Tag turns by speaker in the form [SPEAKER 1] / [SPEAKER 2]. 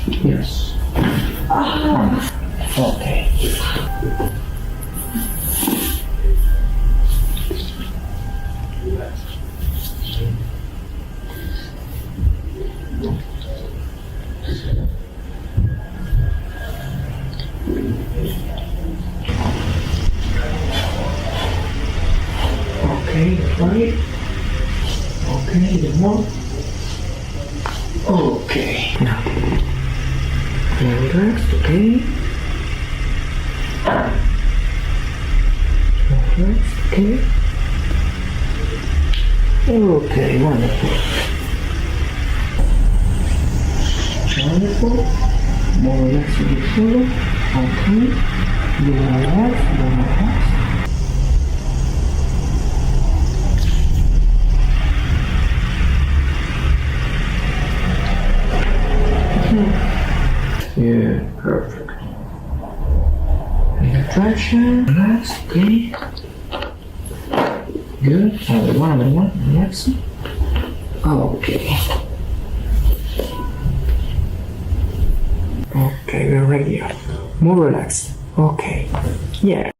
[SPEAKER 1] Yes. Okay. Okay, right. Okay, the more. Okay. Now, relax, okay? Relax, okay? Okay, wonderful. Wonderful. More relaxed before. Okay. You relax, you relax. Yeah, perfect. Traction, relax, okay. Good. Another one, relax. Okay. Okay, we're ready. More relaxed. Okay. Yeah.